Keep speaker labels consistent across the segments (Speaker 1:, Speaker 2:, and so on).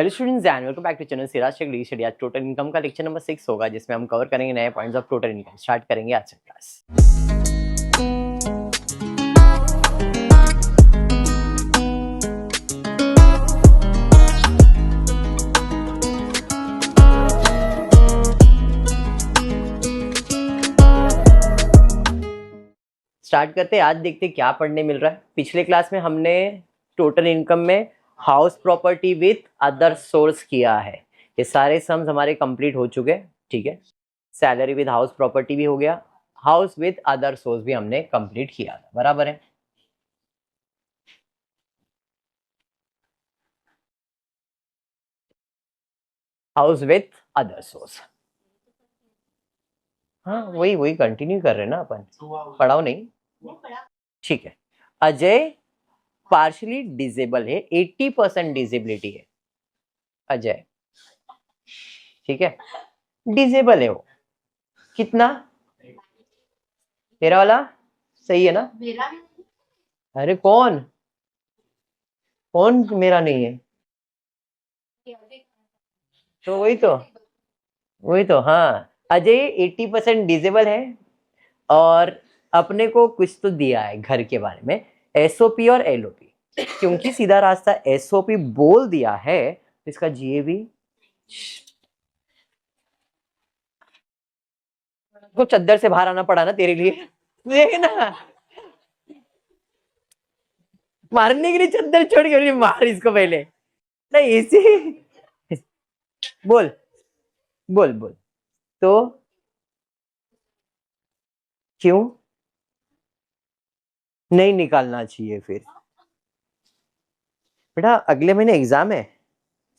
Speaker 1: Hello students and welcome back to channel Siraj Shaikh study. आज total income का lecture number 6 होगा, जिसमें हम कवर करेंगे नए points of total income. Start करेंगे आज से क्लास। स्टार्ट करते हैं। आज देखते हैं क्या पढ़ने मिल रहा है। पिछले क्लास में हमने टोटल इनकम में house property with other source किया है। ये सारे सम्स हमारे कंप्लीट हो चुके हैं, ठीक है। सैलरी विद हाउस प्रॉपर्टी भी हो गया, हाउस विद अदर सोर्स भी हमने कंप्लीट किया था, बराबर है। हाउस विथ अदर सोर्स, हाँ वही वही कंटिन्यू कर रहे हैं ना अपन। पढ़ाओ नहीं, ठीक है। अजय पार्शली डिजेबल है, 80% डिजेबिलिटी है अजय, ठीक है। डिजेबल है वो, कितना? तेरा वाला सही है ना? मेरा नहीं। अरे कौन कौन मेरा नहीं है? तो वही तो हाँ, अजय 80% डिजेबल है और अपने को कुछ तो दिया है घर के बारे में, एसओपी और एलओपी। क्योंकि सीधा रास्ता एसओपी बोल दिया है, इसका जीएवी को चद्दर से बाहर आना पड़ा ना तेरे लिए। देख ना, मारने के लिए चद्दर छोड़ के मार इसको पहले। नहीं इसी बोल बोल बोल तो क्यों नहीं निकालना चाहिए फिर? बेटा अगले महीने एग्जाम है,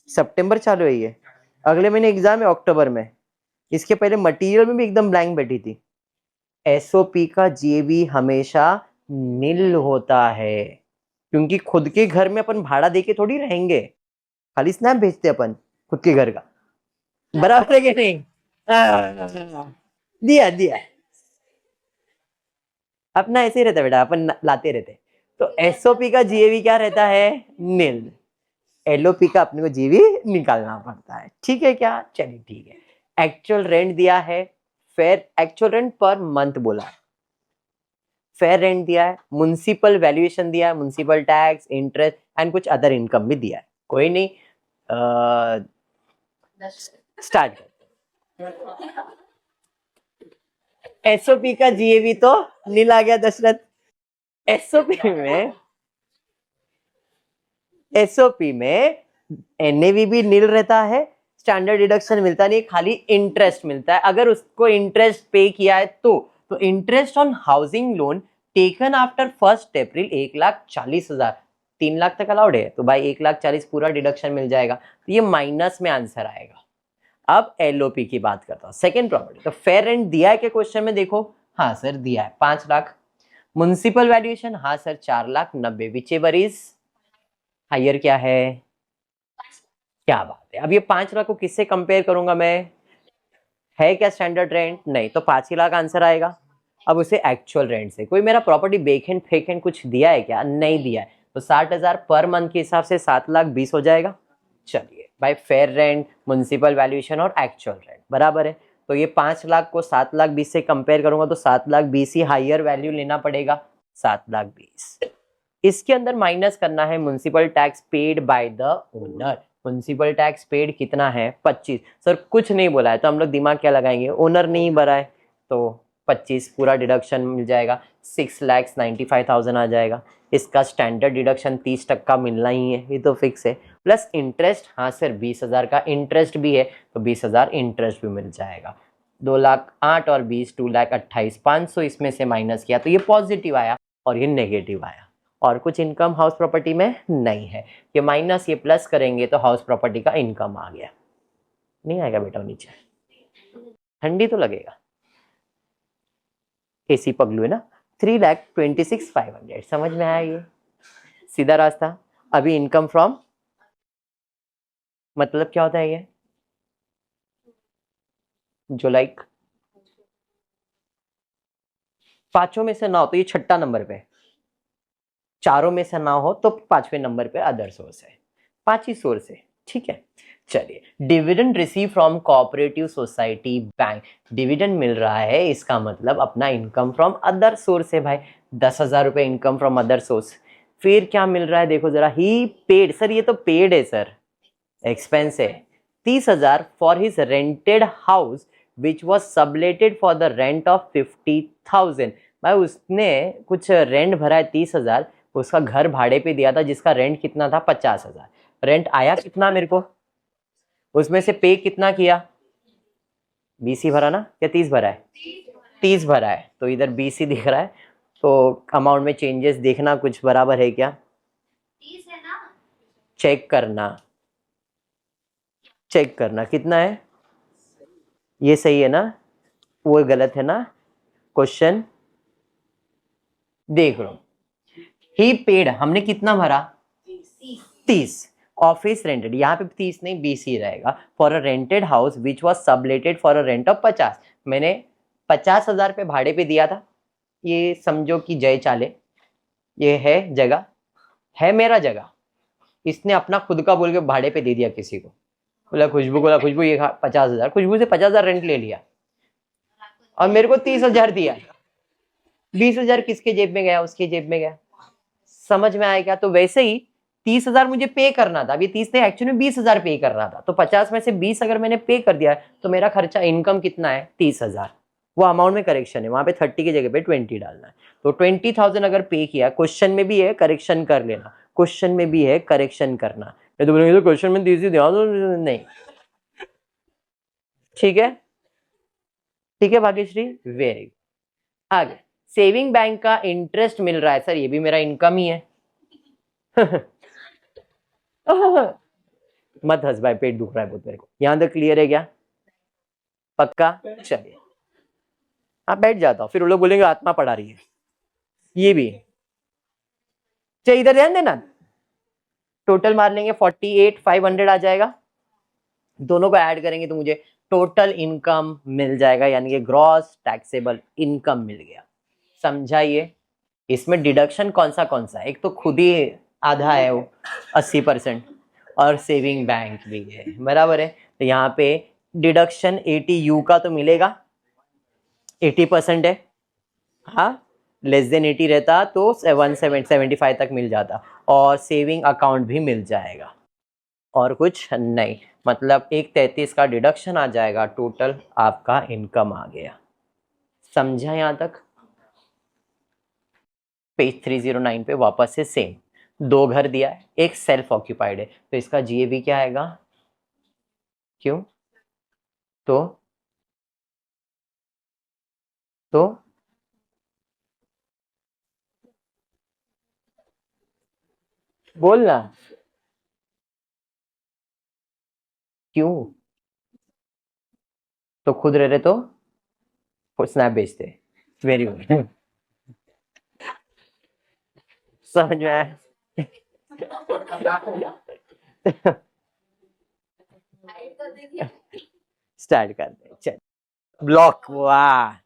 Speaker 1: सितंबर चालू है ये, अगले महीने एग्जाम है अक्टूबर में। इसके पहले मटेरियल में भी एकदम ब्लैंक बैठी थी। एसओपी का जीएवी हमेशा नील होता है, क्योंकि खुद के घर में अपन भाड़ा देके थोड़ी रहेंगे, खाली स्नैप भेजते अपन खुद के घर का, बराबर है कि नहीं? दिया दिया अपना ऐसे ही रहता बेटा, अपन लाते रहते। तो एसओपी का जीएवी क्या रहता है? नील। एलओपी का अपने को जीवी निकालना पड़ता है, ठीक है क्या? चलिए ठीक है। एक्चुअल रेंट दिया है, fair actual rent per month बोला है, फेयर रेंट दिया है, म्युनिसिपल वैल्यूएशन दिया है, म्युनिसिपल टैक्स, इंटरेस्ट एंड कुछ अदर इनकम भी दिया है। कोई नहीं, स्टार्ट करते। एसओपी का जीएवी तो नील आ गया दशरथ। एसओपी में एनएवी भी नील रहता है, स्टैंडर्ड डिडक्शन मिलता नहीं, खाली इंटरेस्ट मिलता है। अगर उसको इंटरेस्ट पे किया है तो interest on housing loan taken after 1 अप्रैल 1,40,000, 3 लाख तक अलाउड है, तो भाई 1,40,000 पूरा डिडक्शन मिल जाएगा, तो ये माइनस में आंसर आएगा। अब एलओपी की बात करता हूं, सेकेंड प्रॉपर्टी। तो फेयर रेंट दिया है क्या क्वेश्चन में? देखो हाँ सर दिया है 5 लाख। म्युनिसिपल वैल्यूएशन हाँ sir 4,90,000, whichever is higher क्या है? क्या बात है। अब ये 5 लाख को किससे कंपेयर करूंगा मैं? है क्या स्टैंडर्ड रेंट? नहीं, तो 5 ही लाख आंसर आएगा। अब उसे एक्चुअल रेंट से, कोई मेरा प्रॉपर्टी बेखेंड फेखेंड कुछ दिया है क्या? नहीं दिया है, तो 60,000 पर मंथ के हिसाब से 7,20,000 हो जाएगा। चलिए भाई, फेयर रेंट, म्युनिसिपल वैल्यूएशन और एक्चुअल रेंट बराबर है, तो ये 5 लाख को 7,20,000 से कंपेयर करूंगा तो 7,20,000 ही हायर वैल्यू लेना पड़ेगा, 7,20,000। इसके अंदर माइनस करना है municipal tax paid by the owner. Municipal tax paid कितना है? 25। सर कुछ नहीं बोला है तो हम लोग दिमाग क्या लगाएंगे? ओनर नहीं भरा है तो 25 पूरा डिडक्शन मिल जाएगा, 6,95,000 आ जाएगा। इसका स्टैंडर्ड डिडक्शन 30% मिलना ही है, ये तो फिक्स है। प्लस इंटरेस्ट, हाँ सर 20,000 का इंटरेस्ट भी है, तो 20,000 इंटरेस्ट भी मिल जाएगा। 2,08,000 और 20, 2,28,500 इसमें से माइनस किया तो ये पॉजिटिव आया और ये नेगेटिव आया। और कुछ इनकम हाउस प्रॉपर्टी में नहीं है, ये माइनस ये प्लस करेंगे तो हाउस प्रॉपर्टी का इनकम आ गया। नहीं आएगा बेटा नीचे, ठंडी तो लगेगा, एसी पगलू है ना। 3,26,500 समझ में आया? ये सीधा रास्ता। अभी इनकम फ्रॉम मतलब क्या होता है ये? जो लाइक पांचों में से ना हो तो ये छठा नंबर पे, चारों में से ना हो तो 5वें नंबर पे अदर सोर्स है। 5 ही सोर्स है, ठीक है, चलिए। Dividend receive from cooperative society bank, dividend मिल रहा है, इसका मतलब अपना इनकम फ्रॉम अदर सोर्स है भाई, 10,000 रुपये इनकम फ्रॉम अदर सोर्स। फिर क्या मिल रहा है देखो जरा, ही पेड, सर ये तो पेड है सर, एक्सपेंस है, 30,000 for his rented house which was subletted for the rent of 50,000। भाई उसने कुछ रेंट भरा है 30,000, उसका घर भाड़े पे दिया था जिसका रेंट कितना था 50,000। रेंट आया कितना मेरे को, उसमें से पे कितना किया, 20 ही भरा ना, क्या 30 भरा है, 30 भरा है, तो इधर 20 ही दिख रहा है, तो अमाउंट में चेंजेस देखना कुछ बराबर है क्या,
Speaker 2: 30 है ना,
Speaker 1: चेक करना, चेक करना कितना है, ये सही है ना, वो गलत है ना, क्वेश्चन देख लो। ही पेड, हमने कितना भरा 30, ऑफिस रेंटेड, यहाँ पे 30 नहीं 20 ही रहेगा, for a rented house which was subletted for a rent of 50, मैंने 50,000 पे भाड़े पे दिया था, ये समझो कि जय चाले, ये है जगह, है मेरा जगह, इसने अपना खुद का बोल के भाड़े पे दे दिया किसी को, बोला खुशबू ये 50,000, खुशबू से 50,000 रेंट ले लिया और मेरे को 30,000 दिया, 20,000 किसके जेब में गया, उसके जेब में गया, समझ में आएगा। तो वैसे ही 30,000 मुझे पे करना था, अभी 30 नहीं एक्चुअली 20,000 पे करना था, तो 50 में से 20 अगर मैंने पे कर दिया तो मेरा खर्चा इनकम कितना है 30,000, वो अमाउंट में करेक्शन है, वहां पे 30 की जगह पे 20 डालना है, तो 20,000 अगर पे किया, क्वेश्चन में भी है करेक्शन कर लेना, क्वेश्चन में भी है करेक्शन करना, नहीं तो बोलेंगे तो क्वेश्चन में 30 ध्यान नहीं, ठीक है, ठीक है भाग्यश्री, वेरी गुड। आगे, सेविंग बैंक का इंटरेस्ट मिल रहा है, सर ये भी मेरा इनकम ही है मत हंस भाई, पेट दुख रहा है बहुत मेरे को, यहां तक क्लियर है क्या, पक्का, चलिए आप बैठ जाता हूँ, फिर वो लोग बोलेंगे आत्मा पढ़ा रही है, ये भी चलिए इधर ध्यान देना, टोटल मार लेंगे 48,500 आ जाएगा, दोनों को ऐड करेंगे तो मुझे टोटल इनकम मिल जाएगा, यानी कि ग्रॉस टैक्सेबल इनकम मिल गया, समझाइए। इसमें डिडक्शन कौन सा है, एक तो खुद ही आधा है वो 80% और सेविंग बैंक भी है, बराबर है, तो यहाँ पे डिडक्शन 80U का तो मिलेगा, 80% है, हाँ लेस देन 80 रहता तो 175 तक मिल जाता, और सेविंग अकाउंट भी मिल जाएगा, और कुछ नहीं, मतलब 133 का डिडक्शन आ जाएगा, टोटल आपका इनकम आ गया, समझा यहाँ तक। पेज 309 पे वापस से सेम, 2 घर दिया है, एक सेल्फ ऑक्यूपाइड है, तो इसका जीएबी क्या आएगा, क्यों, तो बोलना, क्यों, तो खुद रह रहे तो स्नैप भेजते, वेरी गुड समझ में आया स्टार्ट करते हैं, चल ब्लॉक, वाह,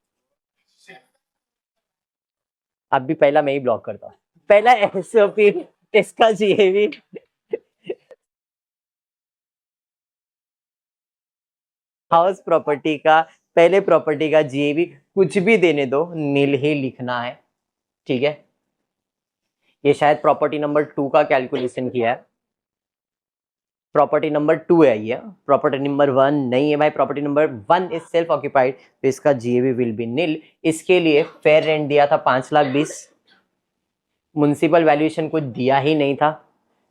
Speaker 1: अब भी पहला मैं ही ब्लॉक करता हूँ, पहला एसओपी, इसका जीएबी, हाउस प्रॉपर्टी का, पहले प्रॉपर्टी का जीएबी कुछ भी देने दो, नील ही लिखना है, ठीक है, ये शायद प्रॉपर्टी नंबर 2 का कैलकुलेशन किया है, प्रॉपर्टी नंबर 2 है ये, प्रॉपर्टी नंबर 1 नहीं है भाई, property number 1 is self occupied, तो इसका जीएबी विल बी नील। इसके लिए फेयर रेंट दिया था 5,20,000, म्युनिसिपल वैल्यूएशन कुछ दिया ही नहीं था,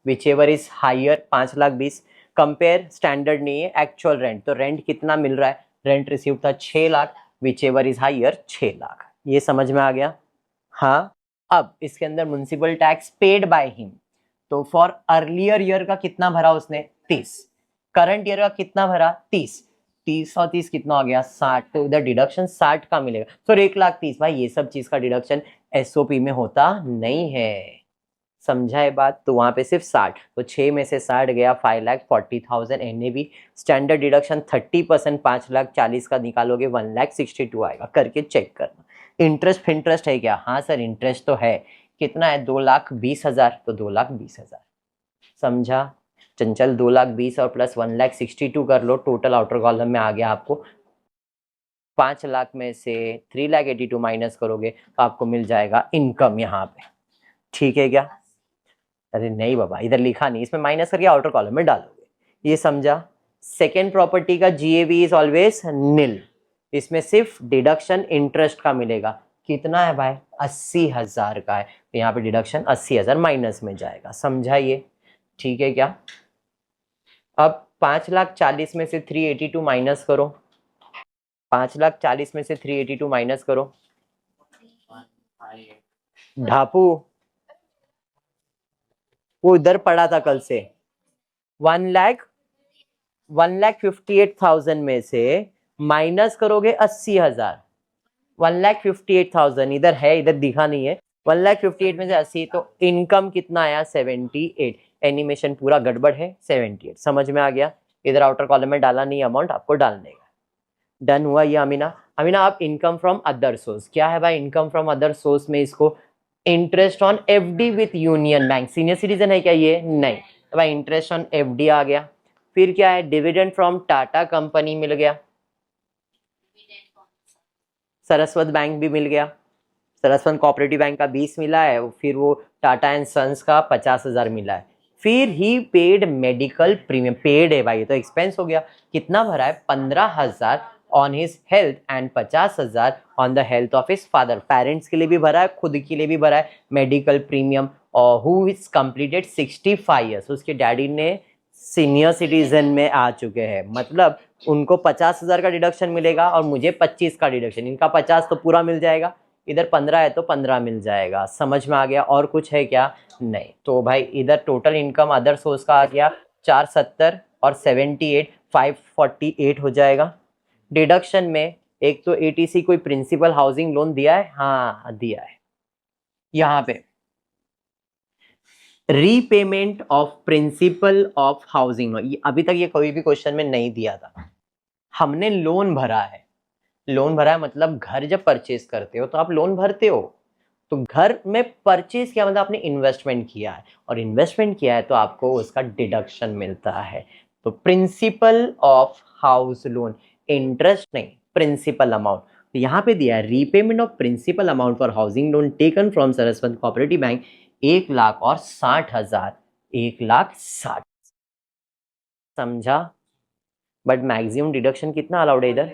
Speaker 1: whichever is higher 5,20,000, compare standard नहीं है, एक्चुअल रेंट, तो रेंट कितना मिल रहा है, रेंट रिसीव था 6 lakh, whichever is higher 6 lakh, ये समझ में आ गया, हाँ। अब इसके अंदर municipal tax paid by him, तो फॉर अर्लियर ईयर का कितना भरा उसने 30, करंट ईयर का कितना भरा 30, 30 और 30 कितना हो गया 60, तो इधर डिडक्शन 60 का मिलेगा, सर 1,30,000, भाई ये सब चीज का डिडक्शन एसओपी में होता नहीं है, समझा है बात, तो वहां पे सिर्फ 60, तो 6 में से 60 गया 5,40,000 एनएवी, स्टैंडर्ड डिडक्शन 30%, 5,40,000 का निकालोगे 1,62,000 आएगा, करके चेक करना। इंटरेस्ट है क्या, हाँ सर इंटरेस्ट तो है, कितना है 2,20,000, तो 2,20,000, समझा। चंचल 2,20,000 और प्लस 1,62,000 कर लो, टोटल आउटर कॉलम में आ गया आपको 5 लाख में से 3,82,000 माइनस करोगे तो आपको मिल जाएगा इनकम यहाँ पे। ठीक है क्या? अरे नहीं बाबा, इधर लिखा नहीं, इसमें माइनस करके आउटर कॉलम में डालोगे, ये समझा? सेकेंड प्रॉपर्टी का GAV इज ऑलवेज निल, इसमें सिर्फ डिडक्शन इंटरेस्ट का मिलेगा। कितना है भाई? 80,000 का है, तो यहाँ पे डिडक्शन 80,000 माइनस में जाएगा। समझा ये? ठीक है क्या? अब 5,40,000 में से 382 माइनस करो, 5,40,000 में से 382 माइनस करो। ढापू वो इधर पड़ा था कल से, 1,58,000 में से माइनस करोगे 80,000, 1,58,000 इधर है, इधर दिखा नहीं है, 1,58,000 में से 80, तो इनकम कितना आया? 78। एनिमेशन पूरा गड़बड़ है, 78। समझ में आ गया? इधर आउटर कॉलम में डाला नहीं, अमाउंट आपको डालने का। डन हुआ ये अमीना? अमीना आप इनकम फ्रॉम अदर सोर्स, क्या है भाई इनकम फ्रॉम अदर सोर्स में? इसको interest on FD with union bank. Senior citizen है क्या ये? नहीं। तो भाई इंटरेस्ट ऑन FD आ गया। फिर क्या है? डिविडेंड फ्रॉम टाटा कंपनी मिल गया, सरस्वत बैंक भी मिल गया, सरस्वत कोऑपरेटिव बैंक का 20 मिला है, फिर वो टाटा एंड सन्स का 50,000 मिला है। फिर ही पेड मेडिकल प्रीमियम, पेड है भाई, ये तो एक्सपेंस हो गया। कितना भरा है? 15,000 on his health and 50,000 on the health of his father. Parents के लिए भी भरा है, खुद के लिए भी भरा है मेडिकल प्रीमियम। और हु इज कंप्लीटेड 65 ईयर्स, उसके डैडी ने सीनियर सिटीजन में आ चुके हैं, मतलब उनको 50,000 का डिडक्शन मिलेगा और मुझे 25 का डिडक्शन। इनका 50 तो पूरा मिल जाएगा, इधर 15 है तो 15 मिल जाएगा। समझ में आ गया? और कुछ है क्या? नहीं। तो भाई इधर टोटल इनकम अदर सोर्स का आ गया 470 और 78, 548 हो जाएगा। डिडक्शन में एक तो ATC कोई प्रिंसिपल हाउसिंग लोन दिया है? हाँ दिया है। यहाँ पे repayment of principle of housing loan, अभी तक ये कोई भी क्वेश्चन में नहीं दिया था। हमने लोन भरा है, लोन भरा है मतलब घर जब परचेज करते हो तो आप लोन भरते हो, तो घर में परचेज किया मतलब आपने इन्वेस्टमेंट किया है, और इन्वेस्टमेंट किया है तो आपको उसका डिडक्शन मिलता है। तो principal of house loan, interest नहीं, प्रिंसिपल अमाउंट। तो यहाँ पे दिया है repayment of principal amount for housing loan taken from Saraswat cooperative bank 1,60,000, 1,60,000। समझा? बट मैक्सिमम डिडक्शन कितना अलाउड है इधर?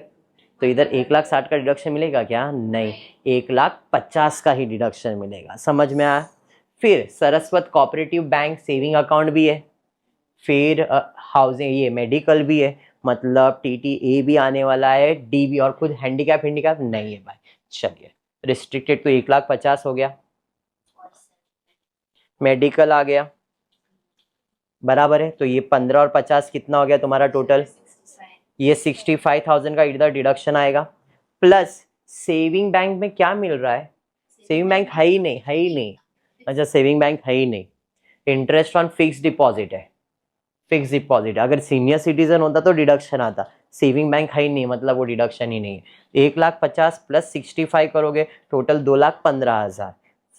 Speaker 1: तो इधर 1,60,000 का डिडक्शन मिलेगा क्या? नहीं, 1,50,000 का ही डिडक्शन मिलेगा। समझ में आया? फिर Saraswat cooperative bank saving account भी है, फिर हाउसिंग ये मेडिकल भी है, मतलब TTA भी आने वाला है, D भी, और कुछ हैंडीकैप नहीं है भाई। चलिए रिस्ट्रिक्टेड तो 1,50,000 हो गया, मेडिकल आ गया, बराबर है। तो ये 15 और 50 कितना हो गया तुम्हारा टोटल? ये 65,000 का इधर डिडक्शन आएगा, प्लस सेविंग बैंक में क्या मिल रहा है? सेविंग बैंक है ही नहीं, है ही नहीं। अच्छा सेविंग बैंक है ही नहीं। इंटरेस्ट ऑन फिक्स डिपॉजिट है, फिक्स डिपॉजिट। अगर सीनियर सिटीजन होता तो डिडक्शन आता, सेविंग बैंक है ही नहीं, मतलब वो डिडक्शन ही नहीं है। 1,50,000 प्लस 65 करोगे, टोटल 2,15,000।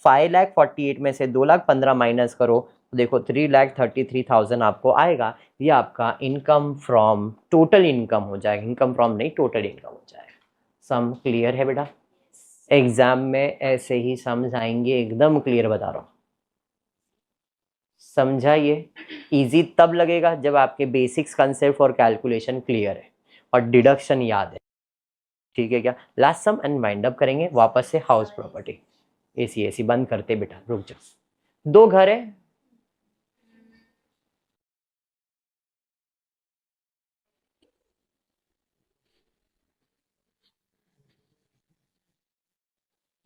Speaker 1: 5,48,000 में से 2,15,000 माइनस करो, तो देखो 3,33,000 आपको आएगा। ये आपका इनकम फ्रॉम टोटल इनकम हो जाएगा, इनकम फ्रॉम नहीं टोटल इनकम हो जाएगा। सम क्लियर है बेटा? एग्जाम में ऐसे ही समझ आएंगे, एकदम क्लियर बता रहा हूँ। समझा? ये इजी तब लगेगा जब आपके बेसिक्स कंसेप्ट और कैलकुलेशन क्लियर है और डिडक्शन याद है। ठीक है क्या? Last sum and wind up करेंगे वापस से। हाउस प्रॉपर्टी, AC बंद करते बेटा, रुक जाओ। 2 घर है,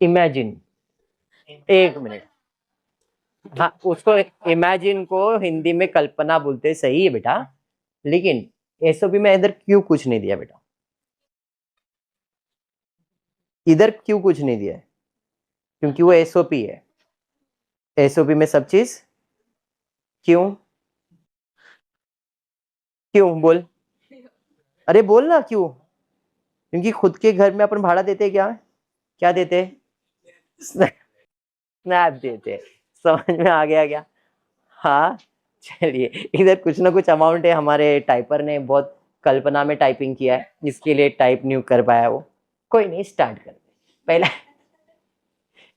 Speaker 1: इमेजिन, 1 मिनट, हाँ उसको इमेजिन को हिंदी में कल्पना बोलते, सही है बेटा, लेकिन SOP में इधर क्यों कुछ नहीं दिया बेटा? इधर क्यों कुछ नहीं दिया है? क्योंकि वो SOP है, SOP में सब चीज। क्यों? क्यों बोल, अरे बोल ना क्यों? क्योंकि खुद के घर में अपन भाड़ा देते क्या? क्या देते? स्नैप देते। समझ में आ गया क्या? हाँ, चलिए, इधर कुछ ना कुछ अमाउंट है, हमारे टाइपर ने बहुत कल्पना में टाइपिंग किया है, इसके लिए टाइप नहीं कर पाया वो। कोई नहीं, स्टार्ट करते। पहला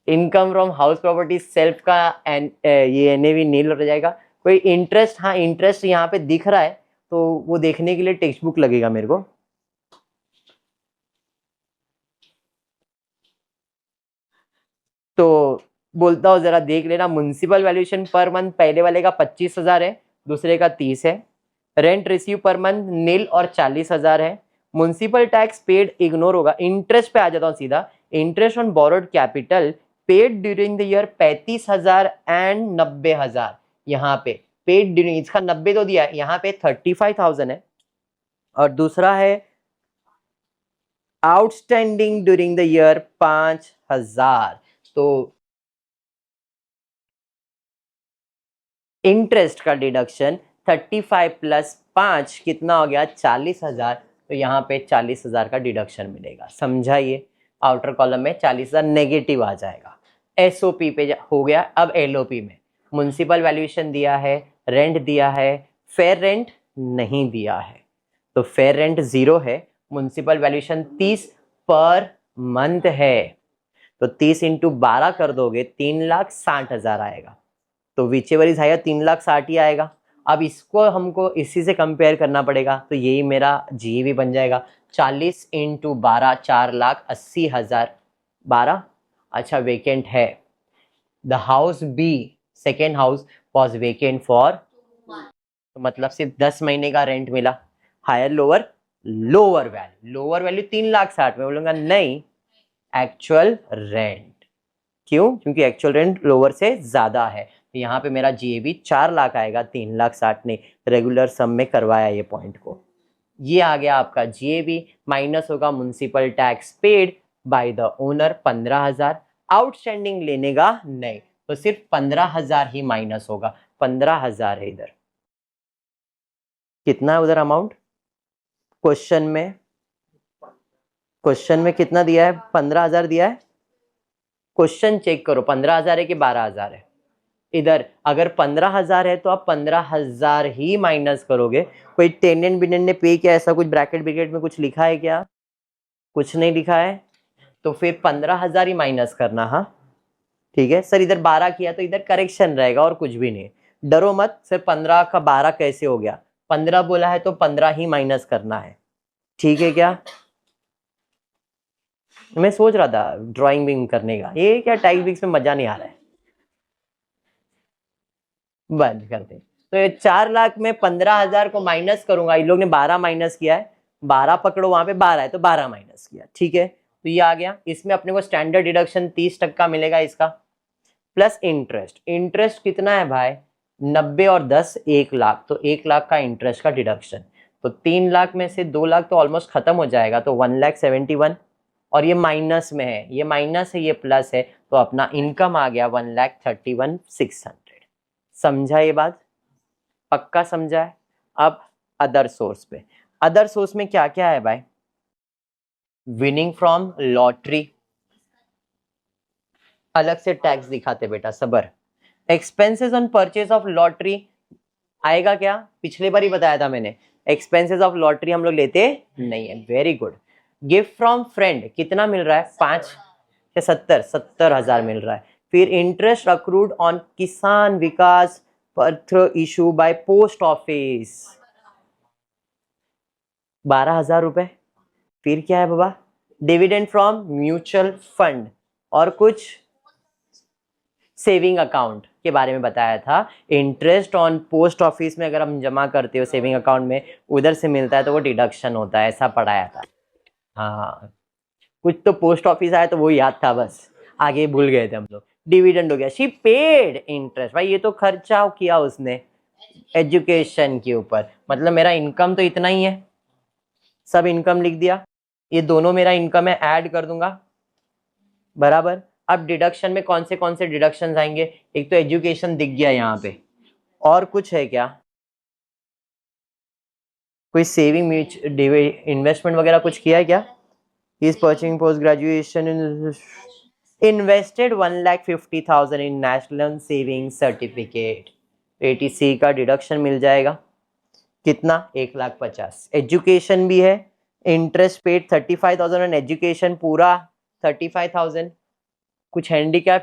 Speaker 1: income from house property self का ये एनएवी नील हो जाएगा। कोई इंटरेस्ट, हाँ इंटरेस्ट यहाँ पे दिख रहा है, तो वो देखने के लिए टेक्स्ट बुक लगेगा मेरे को। तो बोलता हूँ जरा देख लेना। म्युनिसिपल वैल्यूएशन पर मंथ पहले वाले का 25,000 है, दूसरे का 30 है। रेंट रिसीव पर मंथ नील और 40,000 है। म्युनिसिपल टैक्स पेड इग्नोर होगा। इंटरेस्ट पे आ जाता हूँ सीधा। Interest on borrowed capital paid during the year 35,000 and 90,000। यहाँ पे पेड ड्यूरिंग, इसका 90 तो दिया है, यहाँ पे 35,000 है। और दूसरा है आउटस्टैंडिंग ड्यूरिंग द ईयर 5,000। तो इंटरेस्ट का डिडक्शन 35 प्लस 5 कितना हो गया, 40,000। तो यहाँ पे 40,000 का डिडक्शन मिलेगा। समझाइए, आउटर कॉलम में 40,000 नेगेटिव आ जाएगा। एसओपी पे हो गया। अब एलओपी में म्युनिसिपल वैल्यूएशन दिया है, रेंट दिया है, फेयर रेंट नहीं दिया है, तो फेयर रेंट 0 है। म्युनिसिपल वैल्यूएशन 30 पर मंथ है, तो 30 इंटू 12 कर दोगे 3,60,000 आएगा। तो विचेवर इज हायर 3,60,000 ही आएगा। अब इसको हमको इसी से कंपेयर करना पड़ेगा, तो यही मेरा जीईबी बन जाएगा। 40 इंटू 12 4,80,000। 12 अच्छा वेकेंट है। The house B, second house was vacant for, तो मतलब सिर्फ 10 महीने का रेंट मिला। Higher lower, lower value, lower value 3,60,000 में बोलूंगा नहीं, एक्चुअल रेंट। क्यों? क्योंकि एक्चुअल रेंट लोअर से ज्यादा है। तो यहाँ पे मेरा जीएबी 4 लाख आएगा, 3,60,000 ने रेगुलर सम में करवाया ये पॉइंट को। ये आ गया आपका जीएबी। माइनस होगा municipal tax paid by the owner 15,000। Outstanding लेने का नहीं, तो सिर्फ 15,000 ही माइनस होगा। 15,000 है इधर। कितना है उधर अमाउंट? क्वेश्चन में कितना दिया है? 15,000 दिया है। क्वेश्चन चेक करो, 15,000 है कि 12,000 है। इधर अगर 15,000 है तो आप 15,000 ही माइनस करोगे। कोई टेनेंट बिनेंट ने पे किया, ऐसा कुछ ब्रैकेट ब्रिकेट में कुछ लिखा है क्या? कुछ नहीं लिखा है, तो फिर 15,000 ही माइनस करना। हाँ ठीक है सर, इधर 12 किया तो इधर करेक्शन रहेगा और कुछ भी नहीं। डरो मत, सिर्फ 15 का 12 कैसे हो गया? 15 बोला है तो 15 ही माइनस करना है। ठीक है क्या? मैं सोच रहा था ड्राइंग भी करने का, ये क्या टाइपिंग में मजा नहीं आ रहा है। बंद कर दे। तो ये 4 लाख में 15,000 को माइनस करूंगा। इन लोग ने 12 माइनस किया है, 12 पकड़ो, वहां पे 12 है तो 12 माइनस किया। ठीक है, तो ये आ गया। इसमें अपने को स्टैंडर्ड डिडक्शन 30% मिलेगा इसका, प्लस इंटरेस्ट। इंटरेस्ट कितना है भाई? 90 और 10 1 लाख, तो 1 लाख का इंटरेस्ट का डिडक्शन। तो 3 लाख में से 2 लाख तो ऑलमोस्ट खत्म हो जाएगा, तो 1,71,000। और ये माइनस में है, ये माइनस है, ये प्लस है, तो अपना इनकम आ गया 1,31,600। समझा ये बात? पक्का समझा है? अब अदर सोर्स पे, अदर सोर्स में क्या क्या है भाई? विनिंग फ्रॉम लॉटरी, अलग से टैक्स दिखाते बेटा, सबर। Expenses on purchase of lottery आएगा क्या? पिछले बार ही बताया था मैंने, एक्सपेंसेस ऑफ लॉटरी हम लोग लेते नहीं है। Very good. Gift from friend कितना मिल रहा है? 5 या 70,000 मिल रहा है। फिर इंटरेस्ट अक्रूड ऑन किसान विकास पत्र इशू बाय पोस्ट ऑफिस 12,000 रुपए। फिर क्या है बाबा? डिविडेंड फ्रॉम म्यूचुअल फंड और कुछ सेविंग अकाउंट के बारे में बताया था। इंटरेस्ट ऑन पोस्ट ऑफिस में अगर हम जमा करते हो सेविंग अकाउंट में, उधर से मिलता है तो वो डिडक्शन होता है, ऐसा पढ़ाया था। हाँ कुछ तो पोस्ट ऑफिस आया तो वो याद था, बस आगे भूल गए थे हम लोग। डिविडेंड हो गया, शी पेड इंटरेस्ट। भाई ये तो खर्चा किया उसने एजुकेशन के ऊपर, मतलब मेरा इनकम तो इतना ही है, सब इनकम लिख दिया। ये दोनों मेरा इनकम है, ऐड कर दूंगा बराबर। अब डिडक्शन में कौन से डिडक्शन आएंगे? एक तो एजुकेशन दिख गया यहाँ पे, और कुछ है क्या? कोई सेविंग इन्वेस्टमेंट वगैरह कुछ किया है क्या? Is purchasing post graduation invested 1,50,000 in national saving certificate. ATC का डिडक्शन मिल जाएगा कितना 1,50,000। एजुकेशन भी है, इंटरेस्ट पेड 35,000 एंड एजुकेशन पूरा 35,000। कुछ हैंडीकैप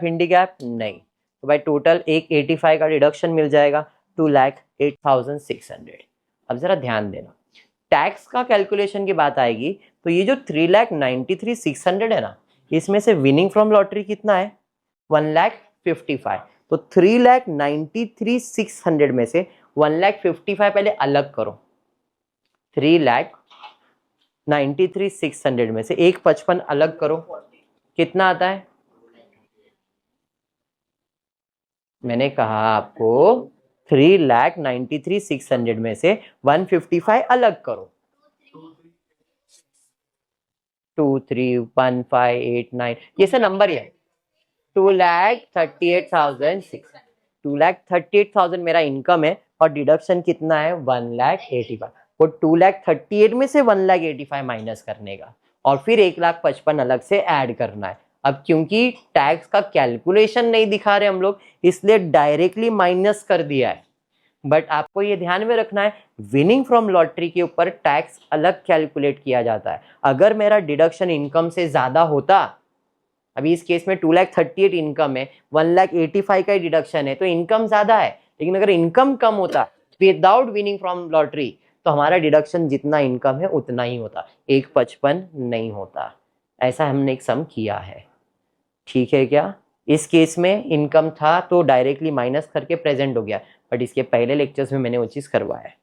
Speaker 1: नहीं, तो भाई टोटल 185 का डिडक्शन मिल जाएगा 2,08,600। अब जरा ध्यान देना, टैक्स का कैलकुलेशन की बात आएगी तो ये जो 3,93,600 है ना, इसमें से विनिंग फ्रॉम लॉटरी कितना है 1,55,000। तो 3,93,600 में से 1,55,000 पहले अलग करो। 3,93,600 में से 1,55,000 अलग करो, कितना आता है? मैंने कहा आपको 3,93,600 में से 155 अलग करो। 2,3,1,5,8,9 ये सब नंबर ही है। 2,38,600 2,38,000 मेरा इनकम है और डिडक्शन कितना है 1,85,000। वो 2,38,000 में से 1,85,000 माइनस करने का और फिर 1,55,000 अलग से ऐड करना है। अब क्योंकि टैक्स का कैलकुलेशन नहीं दिखा रहे हम लोग, इसलिए डायरेक्टली माइनस कर दिया है। बट आपको ये ध्यान में रखना है, विनिंग फ्रॉम लॉटरी के ऊपर टैक्स अलग कैलकुलेट किया जाता है। अगर मेरा डिडक्शन इनकम से ज्यादा होता, अभी इस केस में 2,38,000 इनकम है, 1,85,000 का डिडक्शन है, तो इनकम ज्यादा है। लेकिन अगर इनकम कम होता विदाउट विनिंग फ्रॉम लॉटरी, तो हमारा डिडक्शन जितना इनकम है उतना ही होता, 1,55,000 नहीं होता। ऐसा हमने एक सम किया है, ठीक है क्या? इस केस में इनकम था तो डायरेक्टली माइनस करके प्रेजेंट हो गया, बट इसके पहले लेक्चर्स में मैंने वो चीज़ करवाया है।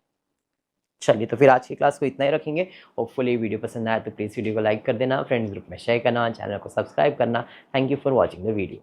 Speaker 1: चलिए, तो फिर आज की क्लास को इतना ही रखेंगे। होपफुली वीडियो पसंद आया तो प्लीज़ वीडियो को लाइक कर देना, फ्रेंड्स ग्रुप में शेयर करना, चैनल को सब्सक्राइब करना। Thank you for watching the video.